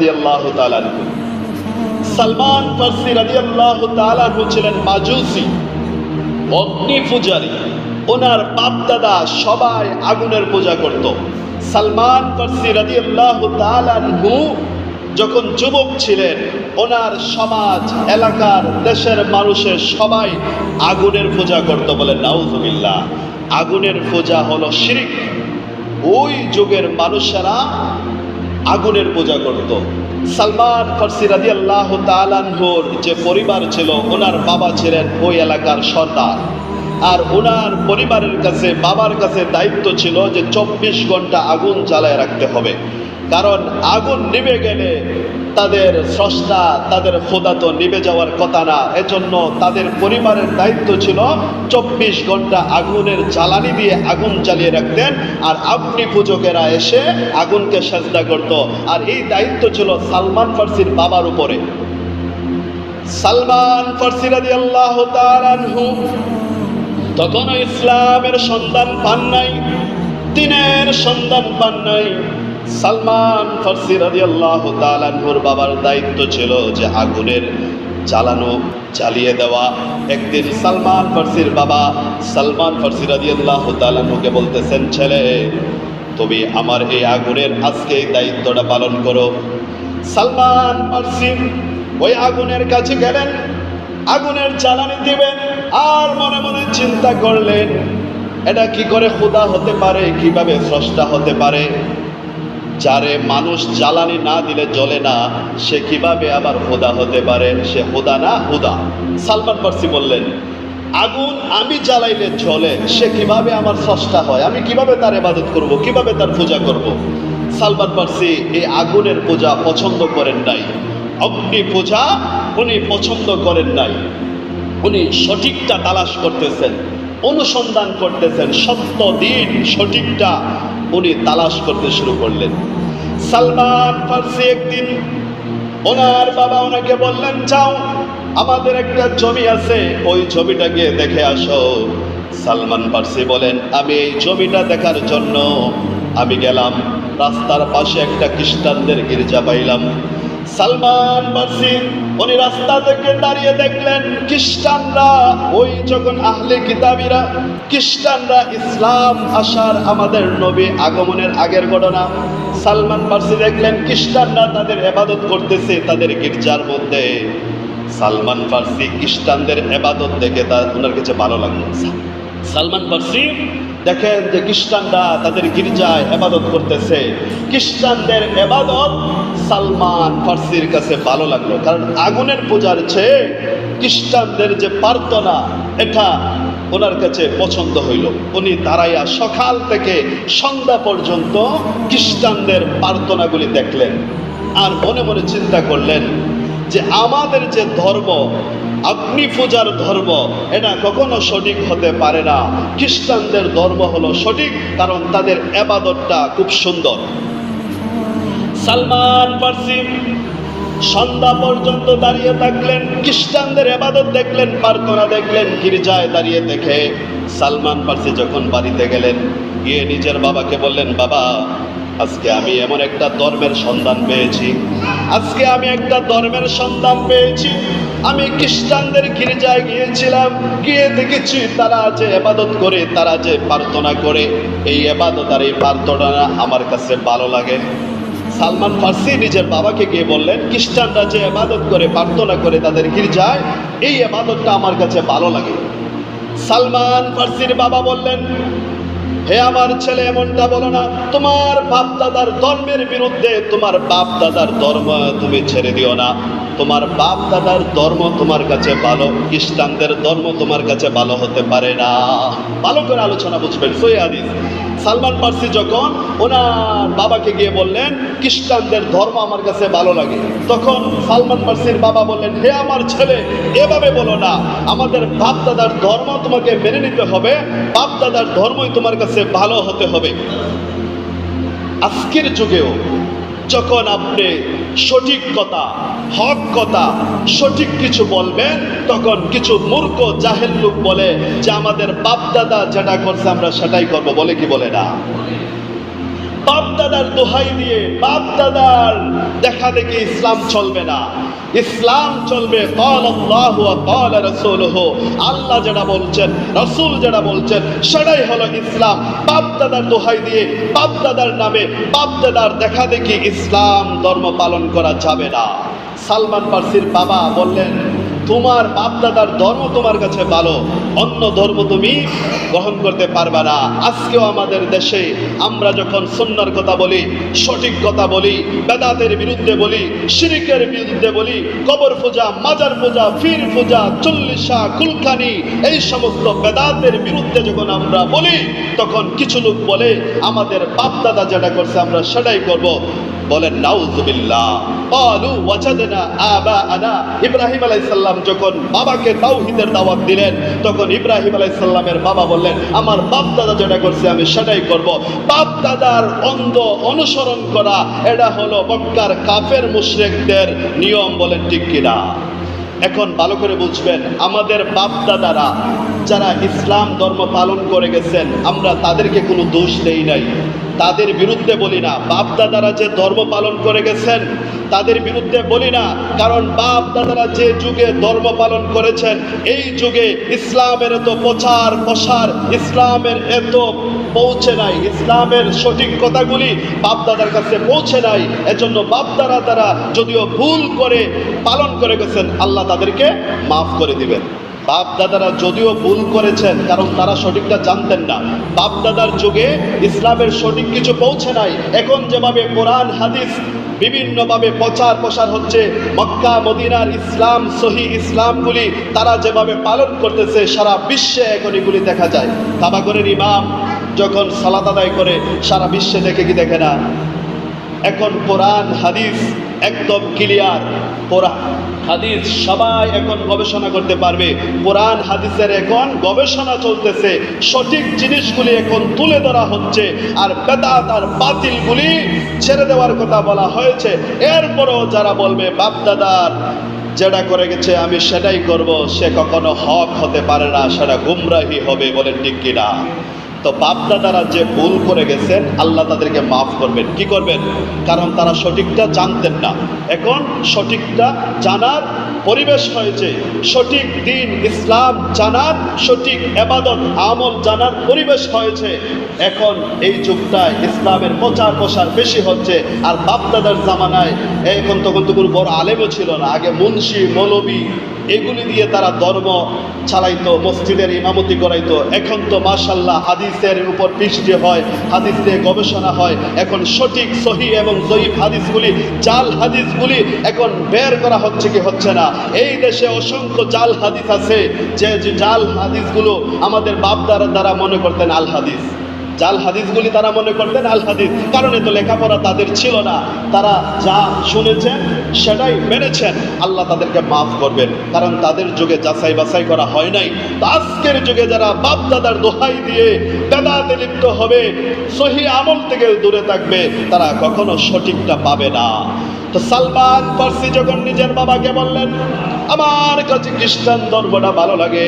রাদিয়াল্লাহু তাআলা আনহু। সালমান ফারসি রাদিয়াল্লাহু তাআলা আনহু ছিলেন মাজুসি, অগ্নি পূজারী। ওনার বাপ দাদা সবাই আগুনের পূজা করত। সালমান ফারসি রাদিয়াল্লাহু তাআলা আনহু যখন যুবক ছিলেন, ওনার সমাজ, এলাকার, দেশের মানুষের সবাই আগুনের পূজা করত। বলে নাউযুবিল্লাহ। আগুনের পূজা হলো শিরক। ওই যুগের মানুষেরা আগুনের পূজা করত। সালমান ফারসি রাদিয়াল্লাহু তাআলা আনহুর যে পরিবার ছিল, ওনার বাবা ছিলেন ওই এলাকার সর্দার। আর ওনার পরিবারের কাছে, বাবার কাছে দায়িত্ব ছিল যে 24 ঘন্টা আগুন জ্বালায় রাখতে হবে। কারণ আগুন নিভে গেলে তাদের স্রষ্টা, তাদের খোদা তো নিভে যাওয়ার কথা না। এজন্য তাদের পরিবারের দায়িত্ব ছিল 24 ঘন্টা আগুনের জ্বালানি দিয়ে আগুন জ্বালিয়ে রাখতেন। আর অগ্নি পূজকেরা এসে আগুনকে সেজদা করত। আর এই দায়িত্ব ছিল সালমান ফারসির বাবার উপরে। সালমান ফারসি রাদিয়াল্লাহু তাআলা আনহু তখনও ইসলামের সন্ধান পান নাই, দ্বীনের সন্ধান পান নাই। সালমান ফারসি রাদিয়াল্লাহু তাআলা আনহুর বাবার দায়িত্ব ছিল যে আগুনের জ্বালিয়ে দেওয়া। একদিন সালমান ফারসির বাবা সালমান ফারসি রাদিয়াল্লাহু তাআলা আনহুকে বলতেছেন, ছেলে, তুমি আমার এই আগুনের আজকে এই দায়িত্বটা পালন করো। সালমান ফারসি ওই আগুনের কাছে গেলেন, আগুনের জ্বালানি দিবেন। আর মনে মনে চিন্তা করলেন, এটা কি করে খোদা হতে পারে, কিভাবে স্রষ্টা হতে পারে? যারে মানুষ জ্বালানি না দিলে জ্বলে না, সে কিভাবে আবার খোদা হতে পারে? সে খোদা না, হুদা। সালমান ফারসি বললেন, আগুন আমি জ্বালাইলে জ্বলে, সে কিভাবে আমার স্রষ্টা হয়? আমি কিভাবে তার ইবাদত করব, কিভাবে তার পূজা করব? সালমান ফারসি এই আগুনের পূজা পছন্দ করেন নাই, অগ্নি পূজা উনি পছন্দ করেন নাই। উনি সঠিকটা তালাশ করতেছেন, অনুসন্ধান করতেছেন, সত্য দিন সঠিকটা উনি তালাশ করতে শুরু করলেন। সালমান ফারসি একদিন ওনার বাবা ওনাকে বললেন, যাও, আমাদের একটা জমি আছে, ওই জমিটা গিয়ে দেখে আসো। সালমান ফারসি বলেন, আমি এই জমিটা দেখার জন্য আমি গেলাম। রাস্তার পাশে একটা খ্রিস্টানদের গির্জা পাইলাম। সালমান ফারসি উনি রাস্তা থেকে দাঁড়িয়ে দেখলেন খ্রিস্টানরা, ওই যখন আহলে কিতাবীরা, খ্রিস্টানরা ইসলাম আসার, আমাদের নবী আগমনের আগের ঘটনা। সালমান ফারসি দেখলেন খ্রিস্টানরা তাদের ইবাদত করতেছে তাদের গির্জার মধ্যে। সালমান ফারসি খ্রিস্টানদের ইবাদত দেখে ওনার কাছে ভালো লাগলো। সালমান ফারসি দেখেন যে খ্রিস্টানরা তাদের গির্জায় ইবাদত করতেছে, খ্রিস্টানদের ইবাদত সালমান ফারসির কাছে ভালো লাগলো। কারণ আগুনের পূজার চেয়ে খ্রিস্টানদের যে প্রার্থনা, এটা ওনার কাছে পছন্দ হইল। উনি দাঁড়াইয়া সকাল থেকে সন্ধ্যা পর্যন্ত খ্রিস্টানদের প্রার্থনাগুলি দেখলেন। আর মনে মনে চিন্তা করলেন যে আমাদের যে ধর্ম, অগ্নি পূজার ধর্ম, এটা কখনো সঠিক হতে পারে না। খ্রিস্টানদের ধর্ম হলো সঠিক, কারণ তাদের ইবাদতটা খুব সুন্দর। সালমান ফারসি সন্ধ্যা পর্যন্ত দাঁড়িয়ে থাকলেন, খ্রিস্টানদের ইবাদত দেখলেন, প্রার্থনা দেখলেন। গির্জায় দাঁড়িয়ে দেখে সালমান ফারসি যখন বাড়িতে গেলেন, গিয়ে নিজের বাবাকে বললেন, বাবা, আজকে আমি এমন একটা ধর্মের সন্ধান পেয়েছি, আজকে আমি একটা ধর্মের সন্ধান পেয়েছি। আমি খ্রিস্টানদের গির্জায় গিয়েছিলাম, গিয়ে দেখেছি তারা যে ইবাদত করে, তারা যে প্রার্থনা করে, এই ইবাদত আর এই প্রার্থনা আমার কাছে ভালো লাগে। সালমান ফারসি নিজের বাবাকে গিয়ে বললেন, খ্রিস্টানরা যে ইবাদত করে, প্রার্থনা করে তাদের গির্জায়, এই ইবাদতটা আমার কাছে ভালো লাগে। সালমান ফারসির বাবা বললেন, হে আমার ছেলে, এমনটা বলো না। তোমার বাপ দাদার ধর্মের বিরুদ্ধে, তোমার বাপ দাদার ধর্ম তুমি ছেড়ে দিও না। তোমার বাপ দাদার ধর্ম তোমার কাছে ভালো, খ্রিস্টানদের ধর্ম তোমার কাছে ভালো হতে পারে না। ভালো করে আলোচনা বুঝবেন, সহিহ হাদিস। সালমান ফারসি যখন ওনার বাবাকে গিয়ে বললেন, খ্রিস্টানদের ধর্ম আমার কাছে ভালো লাগে, তখন সালমান ফারসির বাবা বললেন, হে আমার ছেলে, এভাবে বলো না। আমাদের বাপ দাদার ধর্ম তোমাকে মেনে নিতে হবে, বাপ দাদার ধর্মই তোমার কাছে ভালো হতে হবে। আজকের যুগেও যখন আপনি সঠিক কথা, হক কথা, সঠিক কিছু বলবেন, তখন কিছু মূর্খ জাহেল লোক বলে যে আমাদের বাপ দাদা যেটা করছে আমরা সেটাই করব, বলে কি বলে না? বাপ দাদার দোহাই দিয়ে, বাপ দাদার দেখা দেখি ইসলাম চলবে না। ইসলাম চলবে ক্বাল আল্লাহু ওয়া ক্বাল রাসূলুহু, আল্লাহ যেটা বলছেন, রাসূল যেটা বলছেন, সেটাই হলো ইসলাম। বাপ দাদার দোহাই দিয়ে, বাপ দাদার নামে, বাপ দাদার দেখা দেখি ইসলাম ধর্ম পালন করা যাবে না। সালমান ফার্সির বাবা বললেন, তোমার বাপ দাদার ধর্ম তোমার কাছে ভালো, অন্য ধর্ম তুমি গ্রহণ করতে পারবে না। আজকেও আমাদের দেশে আমরা যখন সুন্নাহর কথা বলি, সঠিক কথা বলি, বেদাতের বিরুদ্ধে বলি, শিরকের বিরুদ্ধে বলি, কবর পূজা, মাজার পূজা, পীর পূজা, চল্লিশা, কুলখানি, এই সমস্ত বেদাতের বিরুদ্ধে যখন আমরা বলি, তখন কিছু লোক বলে আমাদের বাপ দাদা যেটা করছে আমরা সেটাই করব। বলেন নাউজুবিল্লাহ। ক্বালু ওয়াজাদনা আবাআনা, ইব্রাহিম আলাইহিস সালাম যখন বাবাকে তাওহীদের দাওয়াত দিলেন, তখন ইব্রাহিম আলাইহিস সালামের বাবা বললেন, আমার বাপ দাদা যেটা করছে আমি সেটাই করব। বাপ দাদার অন্ধ অনুসরণ করা, এটা হলো মক্কার কাফের মুশরিকদের নিয়ম। বলেন ঠিক কিনা? এখন ভালো করে বুঝবেন, আমাদের বাপ দাদারা যারা ইসলাম ধর্ম পালন করে গেছেন, আমরা তাদেরকে কোনো দোষ দেই নাই, তাদের বিরুদ্ধে বলি না। বাপ দাদারা যে ধর্ম পালন করে গেছেন তাদের বিরুদ্ধে বলি না, কারণ বাপ দাদারা যে যুগে ধর্ম পালন করেছেন, এই যুগে ইসলামের এত প্রচার প্রসার, ইসলামের এত পৌঁছে নাই, ইসলামের সঠিক কথাগুলি বাপ দাদার কাছে পৌঁছে নাই। এজন্য বাপ দাদা তারা যদিও ভুল করে পালন করে গেছেন, আল্লাহ তাদেরকে মাফ করে দিবেন। বাপ দাদারা যদিও ভুল করেছেন, কারণ তারা সঠিকটা জানতেন না, বাপ দাদার যুগে ইসলামের সঠিক কিছু পৌঁছে নাই। এখন যেভাবে কোরআন হাদিস বিভিন্নভাবে প্রচার প্রসার হচ্ছে, মক্কা মদিনার ইসলাম, সহি ইসলামগুলি তারা যেভাবে পালন করতেছে, সারা বিশ্বে এখন এগুলি দেখা যায়। কাবাগরের ইমাম যখন সালাত আদায় করে, সারা বিশ্বে দেখে কি দেখে না? এখন কোরআন হাদিস একদম ক্লিয়ার। কোরআন হাদিস সবাই এখন গবেষণা করতে পারবে। কোরআন হাদিসের এখন গবেষণা চলতেছে, সঠিক জিনিসগুলি এখন তুলে ধরা হচ্ছে, আর বেদাত আর বাতিলগুলি ছেড়ে দেওয়ার কথা বলা হয়েছে। এরপরেও যারা বলবে বাপ দাদার যেটা করে গেছে আমি সেটাই করব, সে কখনো হক হতে পারে না, সেটা গুমরাহি হবে। বলেন ঠিক কিনা? তো বাপ দাদারা যে ভুল করে গেছেন, আল্লাহ তাদেরকে মাফ করবেন। কি করবেন? কারণ তারা সঠিকটা জানতেন না, এখন সঠিকটা জানার পরিবেশ হয়েছে, সঠিক দিন ইসলাম জানার, সঠিক ইবাদত আমল জানার পরিবেশ হয়েছে। এখন এই যুগটায় ইসলামের প্রচার প্রসার বেশি হচ্ছে। আর বাপ দাদার জামানায় এখন তখন তো কোনো বড় আলেমও ছিল না, আগে মুন্সি মৌলবি এগুলি দিয়ে তারা ধর্ম চালাইতো, মসজিদের ইমামতি করাইতো। এখন তো মাশাআল্লাহ হাদিসের উপর পিছড়ে হয়, হাদিস দিয়ে গবেষণা হয়। এখন সঠিক সহি এবং জয়ীফ হাদিসগুলি, জাল হাদিসগুলি এখন বের করা হচ্ছে কি হচ্ছে না? এই দেশে অসংখ্য জাল হাদিস আছে, যে জাল হাদিসগুলো আমাদের বাপ দ্বারা মনে করতেন আল হাদিস। জাল হাদিসগুলি তারা মনে করতেন আল হাদিস, কারণ এত লেখাপড়া তাদের ছিল না, তারা যা শুনেছেন সেটাই মেনেছেন। আল্লাহ তাদেরকে মাফ করবেন, কারণ তাদের যুগে যাচাই বাছাই করা হয় নাই। তো আজকের যুগে যারা বাপ দাদার দোহাই দিয়ে বেদাতে লিপ্ত হবে, সহি আমল থেকে দূরে থাকবে, তারা কখনো সঠিকটা পাবে না। তো সালমান ফার্সি যখন নিজের বাবাকে বললেন আমার কাছে খ্রিস্টান ধর্মটা ভালো লাগে,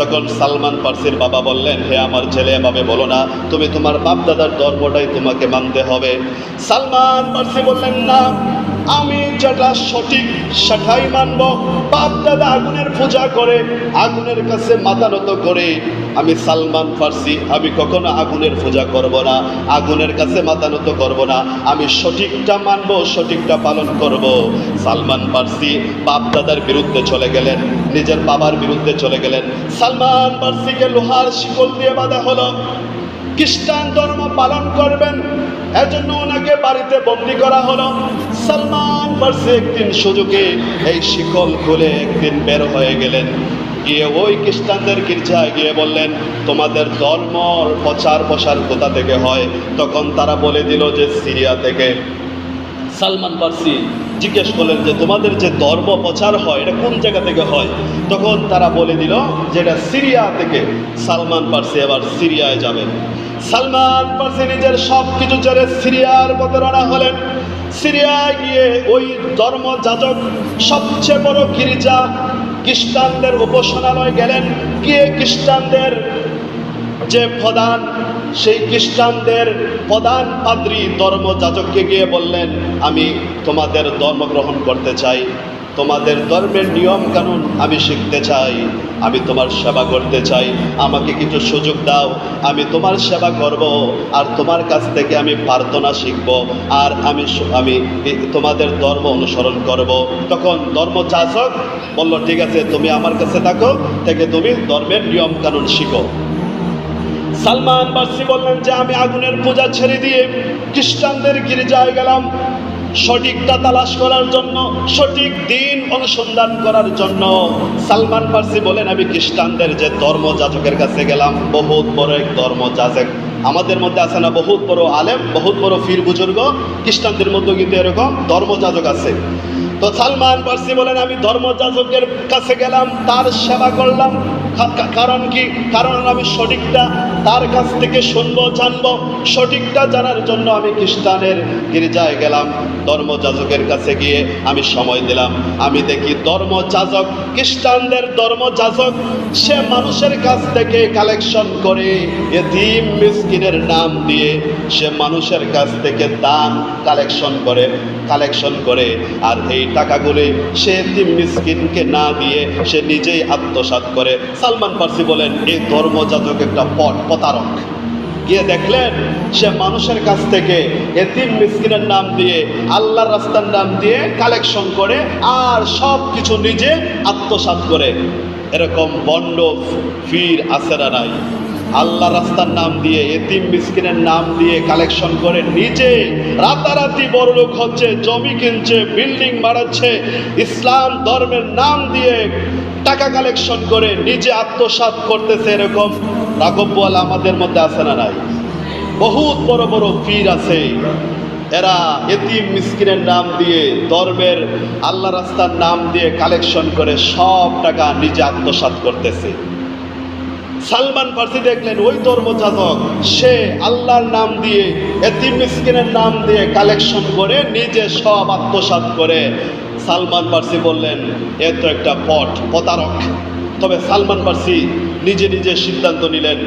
তখন সালমান ফার্সির বাবা বললেন, হে আমার ছেলে, এভাবে বলো না, তুমি তোমার বাপ দাদার ধর্মটাই তোমাকে মানতে হবে। সালমান ফার্সি বললেন, না, আমি যেটা সঠিক সেটাই মানব। বাপ দাদা আগুনের পূজা করে, আগুনের কাছে মাথা নত করে, আমি সালমান ফার্সি আমি কখনো আগুনের পূজা করব না, আগুনের কাছে মাথা নত করব না, আমি সঠিকটা মানব, সঠিকটা পালন করব। সালমান ফার্সি বাপ দাদার বিরুদ্ধে চলে গেলেন, নিজের বাবার বিরুদ্ধে চলে গেলেন। সালমান ফার্সিকে লোহার শিকল দিয়ে বাঁধা হলো, খ্রিস্টান ধর্ম পালন করবেন, এজন্য ওনাকে বাড়িতে বন্দী করা হলো। সালমান ফার্সি একদিন সুযোগে এই শিকল খুলে একদিন বের হয়ে গেলেন, গিয়ে ওই খ্রিস্টানদের গির্জায় গিয়ে বললেন, তোমাদের ধর্মর প্রচার প্রসার কোথা থেকে হয়? তখন তারা বলে দিল যে সিরিয়া থেকে। সালমান ফার্সি জিজ্ঞেস করলেন যে তোমাদের যে ধর্ম প্রচার হয় এটা কোন জায়গা থেকে হয়? তখন তারা বলে দিল যে এটা সিরিয়া থেকে। সালমান ফার্সি এবার সিরিয়ায় যাবেন। সালমান ফার্সি নিজের সব কিছু ছেড়ে সিরিয়ার পথে রওনা হলেন। সিরিয়ায় গিয়ে ওই ধর্ম যাজক, সবচেয়ে বড় গির্জা খ্রিস্টানদের উপাসনালয় গেলেন, গিয়ে খ্রিস্টানদের যে প্রধান সেই খ্রিস্টানদের প্রধান পাদ্রী ধর্মযাজককে গিয়ে বললেন, আমি তোমাদের ধর্ম গ্রহণ করতে চাই, তোমাদের ধর্মের নিয়ম কানুন আমি শিখতে চাই, আমি তোমার সেবা করতে চাই, আমাকে কিছু সুযোগ দাও, আমি তোমার সেবা করব, আর তোমার কাছ থেকে আমি প্রার্থনা শিখব, আর আমি তোমাদের ধর্ম অনুসরণ করব। তখন ধর্মযাজক বলল, ঠিক আছে, তুমি আমার কাছে থাকো, থেকে তুমি ধর্মের নিয়ম কানুন শিখো। সালমান ফার্সি বললেন যে আমি আগুনের পূজা ছেড়ে দিয়ে খ্রিস্টানদের গির্জায় গেলাম সঠিকটা তালাশ করার জন্য, সঠিক দিন অনুসন্ধান করার জন্য। সালমান ফার্সি বলেন, আমি খ্রিস্টানদের যে ধর্মযাজকের কাছে গেলাম, বহুত বড় এক ধর্মযাজক। আমাদের মধ্যে আছে না বহুত বড় আলেম, বহুত বড় ফির বুজুর্গ, খ্রিস্টানদের মধ্যে কিন্তু এরকম ধর্মযাজক আছে। তো সালমান ফার্সি বলেন, আমি ধর্মযাজকের কাছে গেলাম, তার সেবা করলাম। কারণ কি? কারণ আমি সঠিকটা তার কাছ থেকে শুনবো, জানবো। সঠিকটা জানার জন্য আমি খ্রিস্টানের গির্জায় গেলাম, ধর্মযাজকের কাছে গিয়ে আমি সময় দিলাম। আমি দেখি ধর্মযাজক, খ্রিস্টানদের ধর্মযাজক, সে মানুষের কাছ থেকে কালেকশন করে, এতিম মিসকিনের নাম দিয়ে সে মানুষের কাছ থেকে দান কালেকশন করে, আর এই টাকাগুলি সে এতিম মিসকিনকে না দিয়ে সে নিজেই আত্মসাৎ করে। সালমান ফার্সি বলেন, এই ধর্মযাজক একটা প্রতারক। গিয়ে দেখলেন সে মানুষের কাছ থেকে এতিম মিসকিনের নাম দিয়ে, আল্লাহর রাস্তার নাম দিয়ে কালেকশন করে, আর সব কিছু নিজে আত্মসাৎ করে। এরকম বন্ড ফির আছে না নাই? আল্লাহ রাস্তার নাম দিয়ে, এতিম মিসকিনের নাম দিয়ে কালেকশন করে, নিজে রাতারাতি বড়লোক হচ্ছে, জমি কিনছে, বিল্ডিং বাড়াচ্ছে, ইসলাম ধর্মের নাম দিয়ে টাকা কালেকশন করে নিজে আত্মসাৎ করতেছে। এরকম রাঘবওয়ালা আমাদের মধ্যে আছে না নাই? বহুত বড় বড় পীর আছে, এরা এতিম মিসকিনের নাম দিয়ে, ধর্মের আল্লাহ রাস্তার নাম দিয়ে কালেকশন করে সব টাকা নিজে আত্মসাৎ করতেছে। সালমান ফার্সি দেখলেন ওই ধর্মযাজক, সে আল্লাহর নাম দিয়ে, এতিম মিসকিনের নাম দিয়ে কালেকশন করে নিজে সব আত্মসাৎ করে। সালমান ফার্সি বললেন, এ তো একটা প্রতারক। তবে সালমান ফার্সি নিজে নিজে সিদ্ধান্ত নিলেন,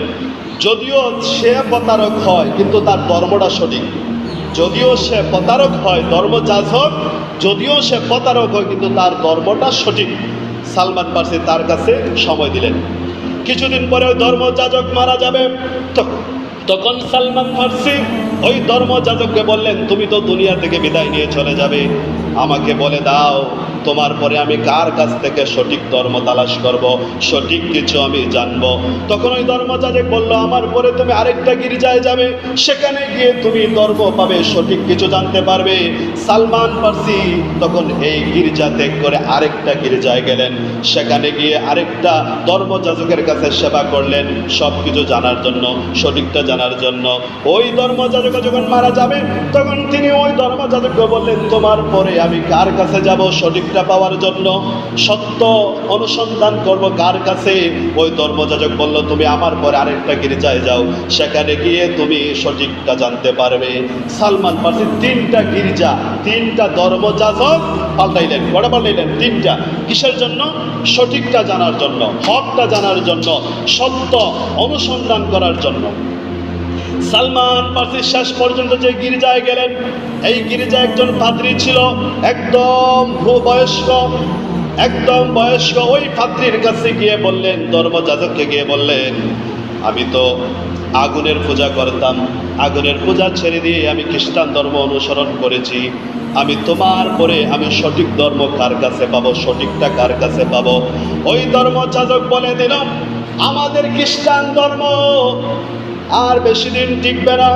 যদিও সে প্রতারক হয় কিন্তু তার ধর্মটা সঠিক। যদিও সে প্রতারক হয়, ধর্মযাজক যদিও সে প্রতারক হয়, কিন্তু তার ধর্মটা সঠিক। সালমান ফার্সি তার কাছে সময় দিলেন। কিছুদিন পরে ওই ধর্মযাজক মারা যাবে। তখন সালমান ফার্সি ওই ধর্মযাজককে বললেন, তুমি তো দুনিয়া থেকে বিদায় নিয়ে চলে যাবে, আমাকে বলে দাও তোমার পরে আমি কার কাছ থেকে সঠিক ধর্ম তালাশ করব, সঠিক কিছু আমি জানবো। তখন ওই ধর্মযাজক বলল, আমার পরে তুমি আরেকটা গির্জায় যাবে, সেখানে গিয়ে তুমি ধর্ম পাবে, সঠিক কিছু জানতে পারবে। সালমান ফার্সি তখন এই গির্জা ত্যাগ করে আরেকটা গির্জায় গেলেন, সেখানে গিয়ে আরেকটা ধর্মযাজকের কাছে সেবা করলেন, সব কিছু জানার জন্য, সঠিকটা জানার জন্য। ওই ধর্মযাজক যখন মারা যাবে, তখন তিনি ওই ধর্মযাজককে বললেন, তোমার পরে আমি কার কাছে যাব সঠিকটা পাওয়ার জন্য, সত্য অনুসন্ধান করব কার কাছে? ওই ধর্মযাজক বলল, তুমি আমার পরে আরেকটা গির্জায় যাও, সেখানে গিয়ে তুমি সঠিকটা জানতে পারবে। সালমান ফার্সি তিনটা গির্জা, তিনটা ধর্মযাজক পাল্টাইলেন। কটা পাল্টাইলেন? তিনটা। কিসের জন্য? সঠিকটা জানার জন্য, হকটা জানার জন্য, সত্য অনুসন্ধান করার জন্য। সালমান ফার্সি শেষ পর্যন্ত যে গির্জায় গেলেন, এই গির্জায় একজন পাদ্রী ছিল, একদম বয়স্ক। ওই পাদ্রীর কাছে গিয়ে বললেন, ধর্মযাজককে গিয়ে বললেন, আমি তো আগুনের পূজা করতাম, আগুনের পূজা ছেড়ে দিয়ে আমি খ্রিস্টান ধর্ম অনুসরণ করেছি, আমি তোমার পরে আমি সঠিক ধর্ম কার কাছে পাবো, সঠিকটা কার কাছে পাবো? ওই ধর্মযাজক বলে দিল, আমাদের খ্রিস্টান ধর্ম আর বেশি দিন টিকবে না।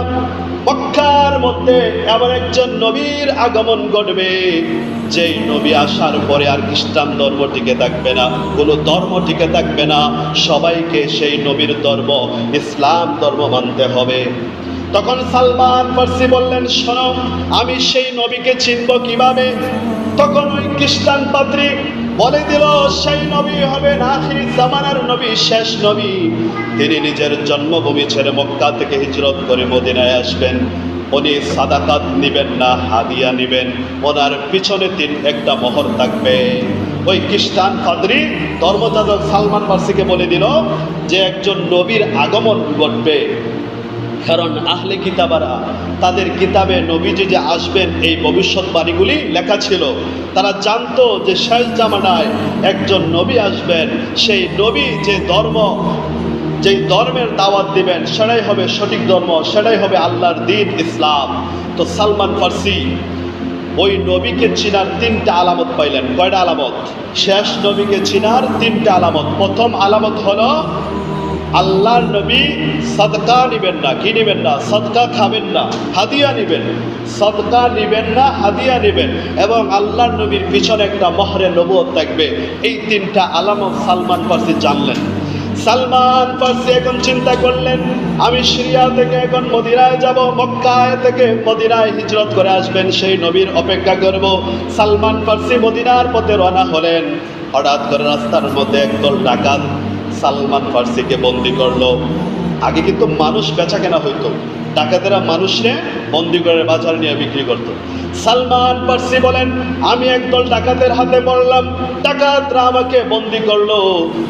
মক্কার মধ্যে এমন একজন নবীর আগমন ঘটবে, যেই নবী আসার পরে আর খ্রিস্টান ধর্ম টিকে থাকবে না, কোনো ধর্ম টিকে থাকবে না, সবাইকে সেই নবীর ধর্ম, ইসলাম ধর্ম মানতে হবে। তখন সালমান ফার্সি বললেন, শোনো, আমি সেই নবীকে চিনব কিভাবে? তখন ওই খ্রিস্টান পাদ্রী বলে দিল, সেই নবী হবেন আখির জামানার নবী, শেষ নবী। তিনি নিজের জন্মভূমি ছেড়ে মক্কা থেকে হিজরত করে মদিনায় আসবেন। উনি সাদাকাত নিবেন না, হাদিয়া নিবেন, ওনার পিছনে একটা মোহর থাকবে। ওই খ্রিস্টান পাদ্রী ধর্মযাজক সালমান ফার্সিকে বলে দিল যে একজন নবীর আগমন ঘটবে, কারণ আহলে কিতাবারা তাদের কিতাবে নবীজি যে আসবেন এই ভবিষ্যৎবাণীগুলি লেখা ছিল। তারা জানতো যে শেষ জামানায় একজন নবী আসবেন, সেই নবী যেই ধর্মের দাওয়াত দিবেন সেটাই হবে সঠিক ধর্ম, সেটাই হবে আল্লাহর দ্বীন ইসলাম। তো সালমান ফার্সি ওই নবীকে চিনার 3টা আলামত পাইলেন। কয়টা আলামত? শেষ নবীকে চিনার 3টা আলামত। প্রথম আলামত হলো আল্লাহর নবী সদকা নিবেন না। কি নিবেন না? সদকা খাবেন না, হাদিয়া নিবেন। সদকা নিবেন না, হাদিয়া নিবেন, এবং আল্লাহর নবীর পিছনে একটা মোহরে নবুয়ত থাকবে। এই 3টা আলামত সালমান ফার্সি জানলেন। সালমান ফার্সি এখন চিন্তা করলেন, আমি সিরিয়া থেকে এখন মদিনায় যাব, মক্কায় থেকে মদিনায় হিজরত করে আসবেন সেই নবীর অপেক্ষা করব। সালমান ফার্সি মদিনার পথে রওনা হলেন। হঠাৎ করে রাস্তার মধ্যে একদল ডাকাত সালমান ফার্সিকে বন্দি করলো। আগে কিন্তু মানুষ বেচা কেনা হইতো, ডাকাতেরা মানুষকে বন্দি করে বাজার নিয়ে বিক্রি করত। সালমান ফার্সি বলেন, আমি একদল ডাকাতের হাতে পড়লাম, ডাকাতরা আমাকে বন্দি করলো,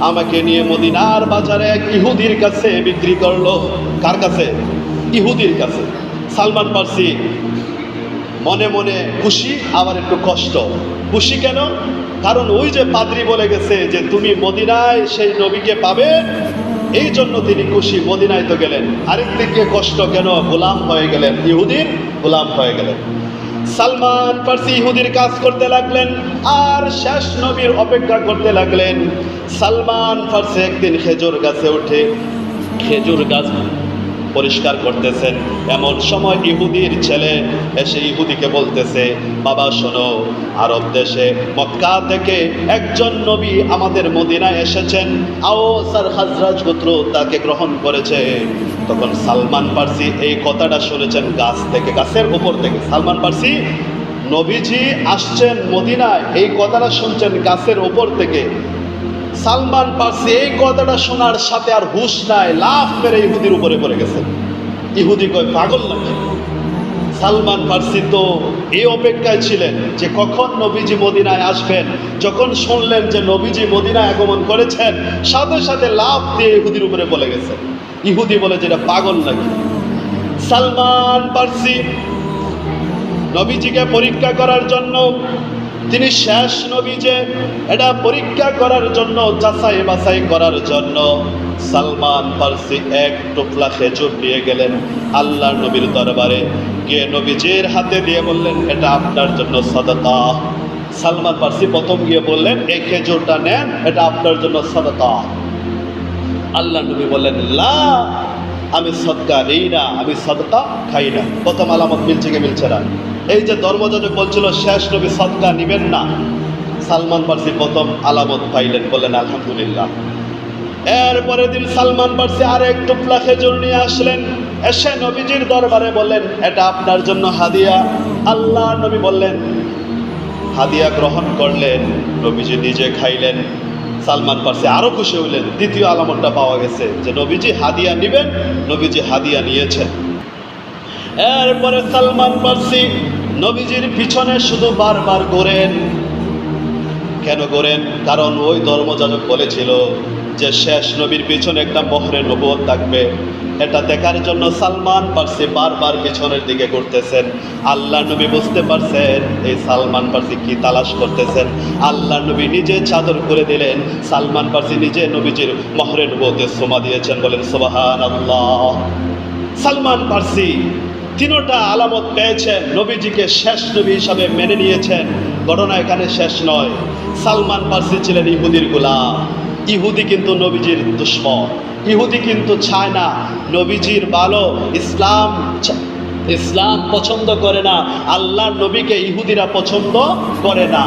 আমাকে নিয়ে মদিনার বাজারে এক ইহুদির কাছে বিক্রি করলো। কার কাছে? ইহুদির কাছে। সালমান ফার্সি মনে মনে খুশি, আবার একটু কষ্ট। খুশি কেন? কারণ ওই যে পাদ্রী বলে গেছে যে তুমি মদিনায় সেই নবীকে পাবে, এই জন্য তিনি খুশি, মদিনায় তো গেলেন। আরেক দিকে কষ্ট কেন? গোলাম হয়ে গেলেন, ইহুদির গোলাম হয়ে গেলেন। সালমান ফার্সি ইহুদির কাজ করতে লাগলেন আর শেষ নবীর অপেক্ষা করতে লাগলেন। সালমান ফার্সি একদিন খেজুর গাছে উঠে খেজুর গাছ পরিষ্কার করতেছেন। এমন সময় ইহুদির ছেলে এসে ইহুদিকে বলতেছে, বাবা শোনো, আরব দেশে মক্কা থেকে একজন নবী আমাদের মদিনায় এসেছেন, আওস আর খাজরাজ গোত্র তাকে গ্রহণ করেছে। তখন সালমান ফার্সি এই কথাটা শুনেছেন গাছ থেকে, গাছের উপর থেকে। সালমান ফার্সি নবীজি আসছেন মদিনায়, এই কথাটা শুনছেন গাছের উপর থেকে। সালমান ফার্সি এই কথাটা শোনার সাথে আর হুঁশ নাই, লাফ মেরে ইহুদির উপরে পড়ে গেছে। ইহুদি কয়, পাগল নাকি? সালমান ফার্সি তো এই অপেক্ষায় ছিলেন যে কখন নবীজি মদিনায় আসবেন। যখন শুনলেন যে নবীজি মদিনায় আগমন করেছেন, সাথে সাথে লাফ দিয়ে ইহুদির উপরে পড়ে গেছে। ইহুদি বলে, যেটা পাগল নাকি? সালমান ফার্সি নবীজিকে পরীক্ষা করার জন্য, তিনি শেষ নবী যে এটা পরীক্ষা করার জন্য, যাচাই বাছাই করার জন্য সালমান ফার্সি এক টোপলা খেজুর নিয়ে গেলেন আল্লাহর নবীর দরবারে। গিয়ে নবীজির হাতে দিয়ে বললেন, এটা আপনার জন্য সাদাকা। সালমান ফার্সি প্রথম গিয়ে বললেন, এই খেজুরটা নেন, এটা আপনার জন্য সাদাকা। আল্লাহ নবী বললেন, লা, আমি সদকা নেই না, আমি সদকা খাই না। প্রথম আলামত মিলছে কি মিলছে না? এই যে ধর্মযাজক বলছিল শেষ নবী সদকা নিবেন না, সালমান ফার্সি প্রথম আলামত পাইলেন, বললেন আলহামদুলিল্লাহ। এরপরে দিন সালমান ফার্সি আর এক টুকরা খেজুর নিয়ে আসলেন, এসে নবীজির দরবারে বললেন, এটা আপনার জন্য হাদিয়া। আল্লাহ নবী বললেন, হাদিয়া গ্রহণ করলেন, নবীজি নিজে খাইলেন। সালমান ফার্সি আরো খুশি হইলেন, দ্বিতীয় আলামতটা পাওয়া গেছে যে নবীজি হাদিয়া নিবেন, নবীজি হাদিয়া নিয়েছেন। এরপরে সালমান ফার্সি নবীজির পিছনে শুধু বারবার ঘোরেন। কেন ঘোরেন? কারণ ওই ধর্মযাজক বলেছিল যে শেষ নবীর পিছনে একটা মোহরে নবুয়ত থাকবে। এটা দেখার জন্য সালমান ফার্সি বারবার পিছনের দিকে ঘুরতেছেন। আল্লাহ নবী বুঝতে পারছেন এই সালমান ফার্সি কি তালাশ করতেছেন। আল্লাহ নবী নিজে চাদর করে দিলেন, সালমান ফার্সি নিজে নবীজির মোহরে নবুয়তে সোমা দিয়েছেন। বলেন সুবহানাল্লাহ। সালমান ফার্সি তিনটা আলামত পেয়েছেন, নবীজিকে শেষ নবী হিসাবে মেনে নিয়েছেন। ঘটনা এখানে শেষ নয়। সালমান ফার্সি ছিলেন ইহুদির গোলাম। ইহুদি কিন্তু নবীজির দুশমন। ইহুদি কিন্তু চায় না নবীজির ভালো, ইসলাম পছন্দ করে না, আল্লাহর নবীকে ইহুদিরা পছন্দ করে না।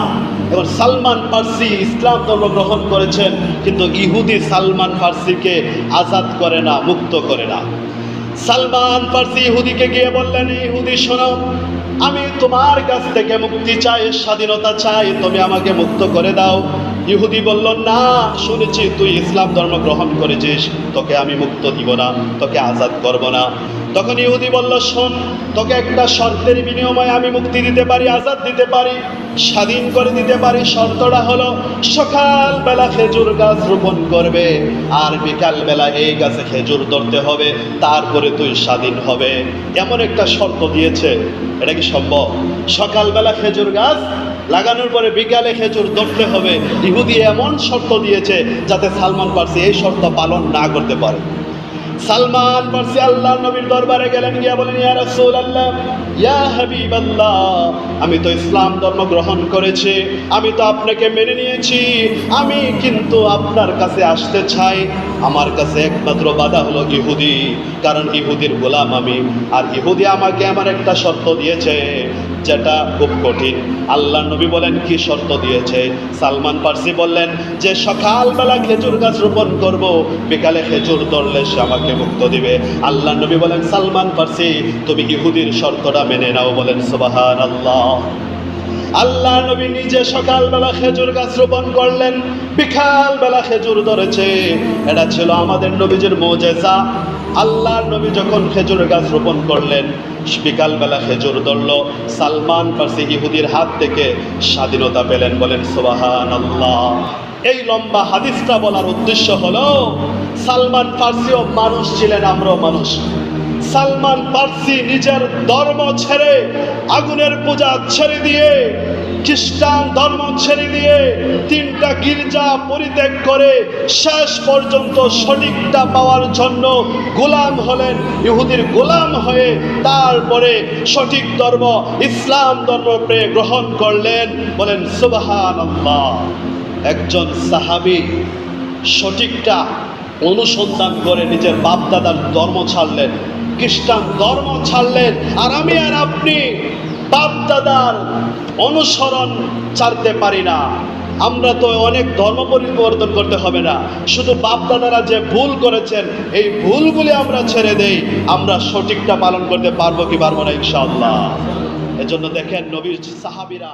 এবং সালমান ফার্সি ইসলাম ধর্ম গ্রহণ করেছেন, কিন্তু ইহুদি সালমান ফার্সিকে আজাদ করে না, মুক্ত করে না। সালমান ফার্সি ইহুদিকে গিয়ে বললেন, ইহুদি শোনো, আমি তোমার কাছ থেকে মুক্তি চাই, স্বাধীনতা চাই, তুমি আমাকে মুক্ত করে দাও। ইহুদি বলল, না, শুনেছি তুই ইসলাম ধর্ম গ্রহণ করেছিস, তোকে আমি মুক্ত দিব না, তোকে আজাদ করব না। তখন ইহুদি বলল, শোন, তোকে একটা শর্তের বিনিময়ে আমি মুক্তি দিতে পারি, আজাদ দিতে পারি, স্বাধীন করে দিতে পারি। শর্তটা হলো সকালবেলা খেজুর গাছ রোপণ করবে আর বিকালবেলা এই গাছে খেজুর ধরতে হবে, তারপরে তুই স্বাধীন হবে। এমন একটা শর্ত দিয়েছে। এটা কি সম্ভব? সকালবেলা খেজুর গাছ লাগানোর পরে বিকালে খেজুর ধরতে হবে। ইহুদি এমন শর্ত দিয়েছে যাতে সালমান ফার্সি এই শর্ত পালন না করতে পারে। সালমান ফার্সি আল্লাহর নবীর দরবারে গেলেন, গিয়া বলেন, ইয়া রাসূলুল্লাহ, ইয়া হাবিবাল্লাহ, আমি তো ইসলাম ধর্ম গ্রহণ করেছি, আমি তো আপনাকে মেনে নিয়েছি, আমি কিন্তু আপনার কাছে আসতে চাই। আমার কাছে একমাত্র বাধা হলো ইহুদি, কারণ ইহুদির গোলাম আমি। আর ইহুদি আমাকে এমন একটা শর্ত দিয়েছে যেটা খুব কঠিন। আল্লাহর নবী বলেন, কি শর্ত দিয়েছে? সালমান ফার্সি বললেন যে সকালবেলা খেজুর গাছ রোপণ করব, বিকালে খেজুর ধরলে সে আমাকে মুক্ত দিবে। আল্লাহর নবী বলেন, সালমান ফার্সি, তুমি ইহুদির শর্তটা মেনে নাও। বলেন সুবহানাল্লাহ। আল্লাহ নবী নিজে সকালবেলা খেজুর গাছ রোপণ করলেন, বিকালবেলা খেজুর ধরেছে। এটা ছিল আমাদের নবীজির মুজিজা। আল্লাহর নবী যখন খেজুর গাছ রোপণ করলেন, বিকালবেলা খেজুর ধরল, সালমান ফার্সি ইহুদির হাত থেকে স্বাধীনতা পেলেন। বলেন সুবহানাল্লাহ। এই লম্বা হাদিসটা বলার উদ্দেশ্য হলো, সালমান ফার্সিও মানুষ ছিলেন, আমরাও মানুষ। সালমান ফার্সি নিজের ধর্ম ছেড়ে, আগুনের পূজা ছেড়ে দিয়ে, খ্রিস্টান ধর্ম ছেড়ে দিয়ে, 3টা গির্জা পরিত্যাগ করে শেষ পর্যন্ত সঠিকটা পাওয়ার জন্য গোলাম হলেন, ইহুদির গোলাম হয়ে তারপরে সঠিক ধর্ম ইসলাম ধর্মকে গ্রহণ করলেন। বলেন সুবহানাল্লাহ। একজন সাহাবী সঠিকটা অনুসন্ধান করে নিজের বাপদাদার ধর্ম ছাড়লেন, খ্রিস্টান ধর্ম ছাড়লেন। আর আমি আর আপনি বাপদাদার অনুসরণ ছাড়তে পারি না। আমরা তো অনেক ধর্ম পরিবর্তন করতে হবে না, শুধু বাপদাদারা যে ভুল করেছেন এই ভুলগুলি আমরা ছেড়ে দেই। আমরা সঠিকটা পালন করতে পারবো কি পারবো না? ইনশাআল্লাহ। এজন্য দেখেন নবীর সাহাবীরা